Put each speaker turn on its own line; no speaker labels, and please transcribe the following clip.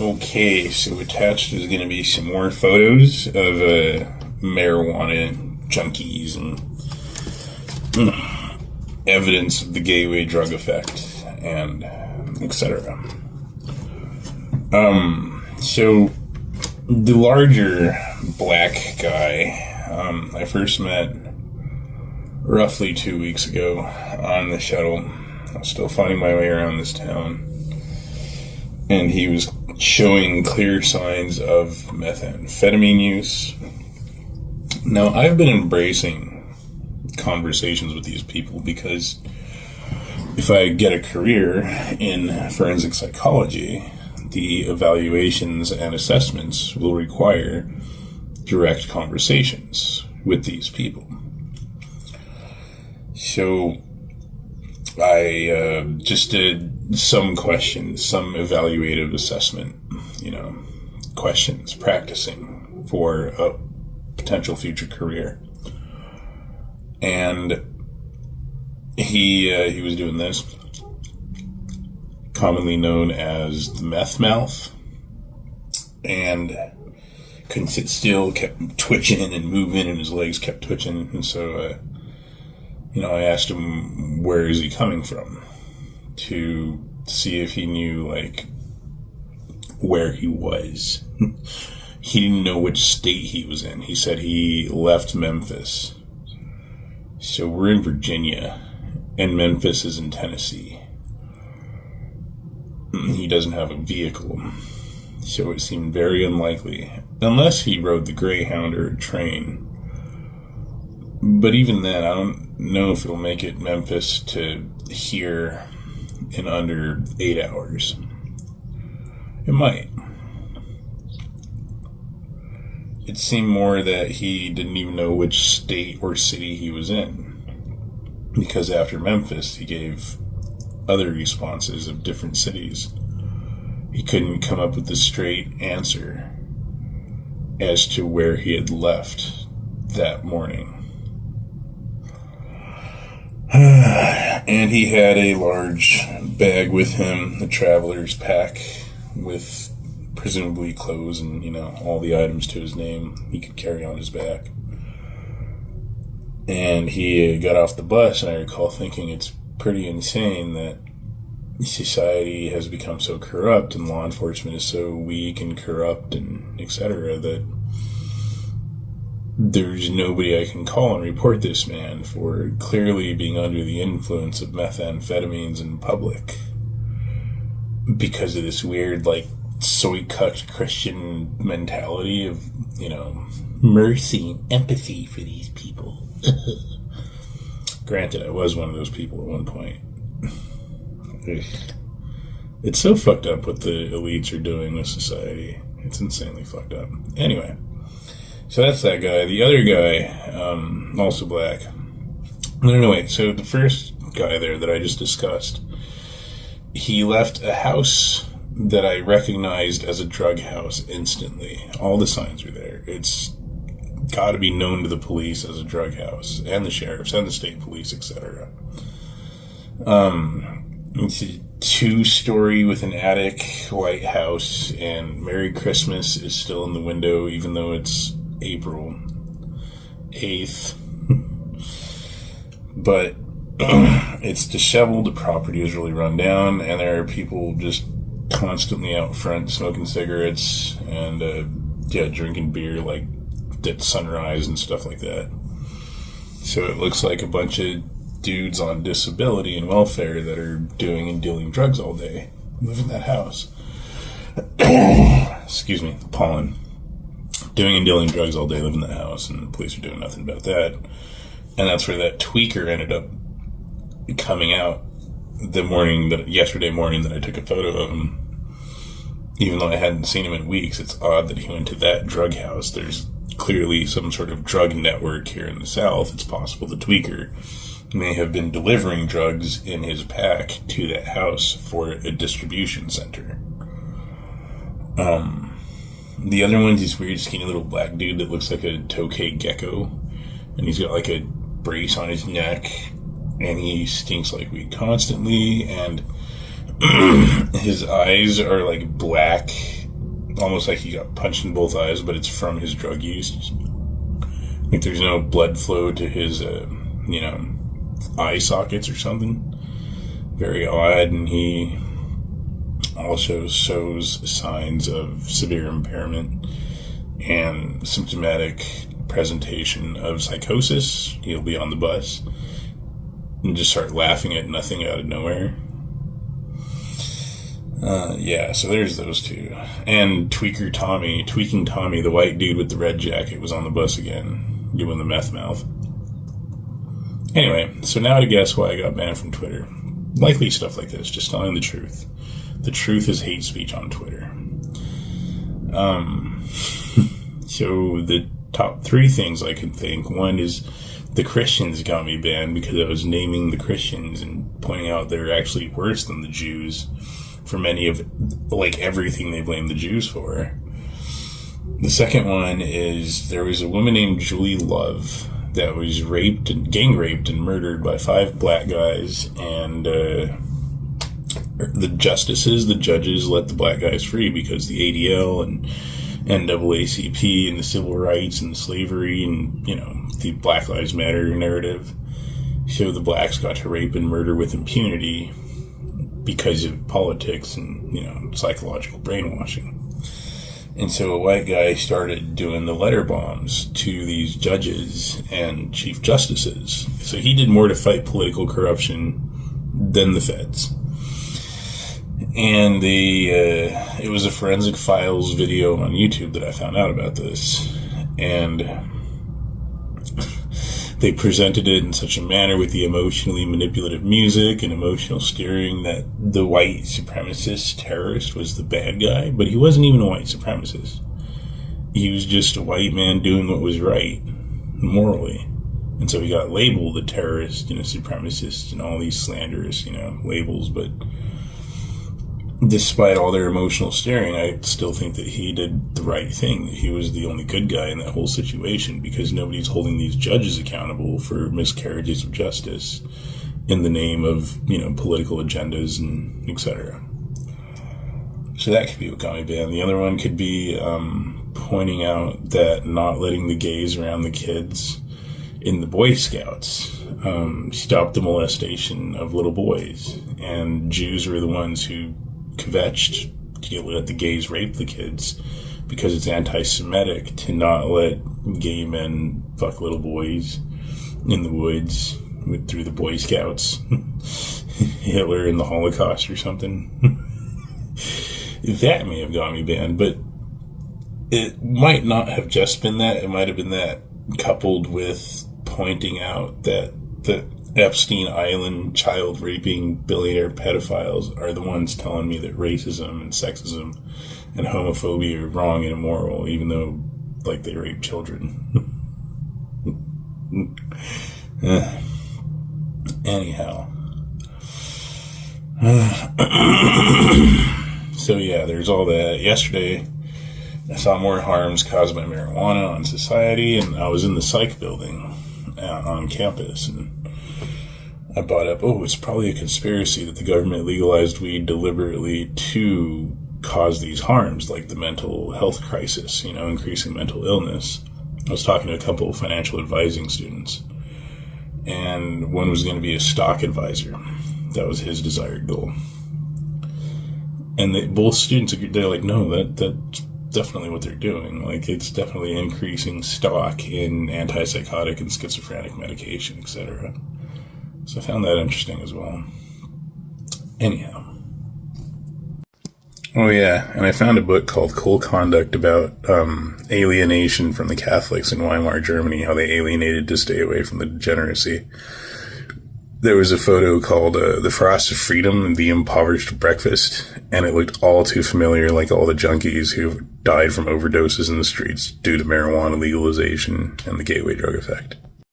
Okay, so attached is going to be some more photos of marijuana junkies and evidence of the gateway drug effect and etc. So the larger black guy I first met roughly 2 weeks ago on the shuttle. I was still finding my way around this town, and he was showing clear signs of methamphetamine use. Now, I've been embracing conversations with these people because if I get a career in forensic psychology, the evaluations and assessments will require direct conversations with these people. So I just did some questions, some evaluative assessment, questions, practicing for a potential future career. And he was doing this, commonly known as the meth mouth, and couldn't sit still, kept twitching and moving, and his legs kept twitching. And so, I asked him, where is he coming from, to see if he knew, where he was. He didn't know which state he was in. He said he left Memphis. So we're in Virginia, and Memphis is in Tennessee. He doesn't have a vehicle, so it seemed very unlikely, unless he rode the Greyhound or a train. But even then, I don't know if it'll make it Memphis to here in under 8 hours. It might. It seemed more that he didn't even know which state or city he was in, because after Memphis, he gave other responses of different cities. He couldn't come up with a straight answer as to where he had left that morning. And he had a large bag with him, a traveler's pack, with presumably clothes and, all the items to his name he could carry on his back. And he got off the bus, and I recall thinking it's pretty insane that society has become so corrupt and law enforcement is so weak and corrupt and etc. that there's nobody I can call and report this man for clearly being under the influence of methamphetamines in public because of this weird, soy-cucked Christian mentality of, mercy and empathy for these people. Granted, I was one of those people at one point. It's so fucked up what the elites are doing with society. It's insanely fucked up. Anyway, so that's that guy. The other guy, also black. No, wait. So the first guy there that I just discussed, he left a house that I recognized as a drug house instantly. All the signs are there. It's got to be known to the police as a drug house, and the sheriffs, and the state police, etc. It's a 2-story with an attic, white house, and Merry Christmas is still in the window, even though it's April 8th. But it's disheveled, the property is really run down, and there are people just constantly out front smoking cigarettes and drinking beer at sunrise and stuff like that. So it looks like a bunch of dudes on disability and welfare that are doing and dealing drugs all day live in that house. Excuse me, the pollen. Doing and dealing drugs all day live in that house, and the police are doing nothing about that. And that's where that tweaker ended up coming out yesterday morning that I took a photo of him. Even though I hadn't seen him in weeks, it's odd that he went to that drug house. There's clearly some sort of drug network here in the South. It's possible the tweaker may have been delivering drugs in his pack to that house for a distribution center. The other one's this weird skinny little black dude that looks like a tokay gecko, and he's got a brace on his neck, and he stinks like weed constantly, and his eyes are black almost like he got punched in both eyes, but it's from his drug use. Like there's no blood flow to his, eye sockets or something. Very odd, and he also shows signs of severe impairment and symptomatic presentation of psychosis. He'll be on the bus and just start laughing at nothing out of nowhere. So there's those two. And Tweaking Tommy, the white dude with the red jacket, was on the bus again, doing the meth mouth. Anyway, so now to guess why I got banned from Twitter. Likely stuff like this, just telling the truth. The truth is hate speech on Twitter. So the top 3 things I can think. One is the Christians got me banned because I was naming the Christians and pointing out they're actually worse than the Jews for many of, everything they blame the Jews for. The second one is there was a woman named Julie Love that was gang raped and murdered by 5 black guys, and the judges let the black guys free because the ADL and NAACP and the civil rights and slavery and, the Black Lives Matter narrative show the blacks got to rape and murder with impunity because of politics and, psychological brainwashing. And so a white guy started doing the letter bombs to these judges and chief justices. So he did more to fight political corruption than the feds. And it was a Forensic Files video on YouTube that I found out about this. And they presented it in such a manner with the emotionally manipulative music and emotional steering that the white supremacist terrorist was the bad guy, but he wasn't even a white supremacist. He was just a white man doing what was right morally. And so he got labeled a terrorist and a supremacist and all these slanderous, labels. But despite all their emotional steering, I still think that he did the right thing. He was the only good guy in that whole situation because nobody's holding these judges accountable for miscarriages of justice in the name of, political agendas and etc. So that could be what got me banned. The other one could be pointing out that not letting the gays around the kids in the Boy Scouts stopped the molestation of little boys. And Jews were the ones who kvetched to let the gays rape the kids because it's anti-Semitic to not let gay men fuck little boys in the woods through the Boy Scouts. Hitler in the Holocaust or something. That may have got me banned, but it might not have just been that. It might have been that coupled with pointing out that the Epstein Island child raping billionaire pedophiles are the ones telling me that racism and sexism and homophobia are wrong and immoral, even though, they rape children. Anyhow. So yeah, there's all that. Yesterday, I saw more harms caused by marijuana on society, and I was in the psych building on campus, and I brought up, it's probably a conspiracy that the government legalized weed deliberately to cause these harms, like the mental health crisis, increasing mental illness. I was talking to a couple of financial advising students, and one was going to be a stock advisor. That was his desired goal. And both students, they're like, no, that's definitely what they're doing. It's definitely increasing stock in antipsychotic and schizophrenic medication, etc. So I found that interesting as well. Anyhow. Oh yeah, and I found a book called Cool Conduct about alienation from the Catholics in Weimar, Germany, how they alienated to stay away from the degeneracy. There was a photo called The Frost of Freedom and the Impoverished Breakfast, and it looked all too familiar, like all the junkies who died from overdoses in the streets due to marijuana legalization and the gateway drug effect.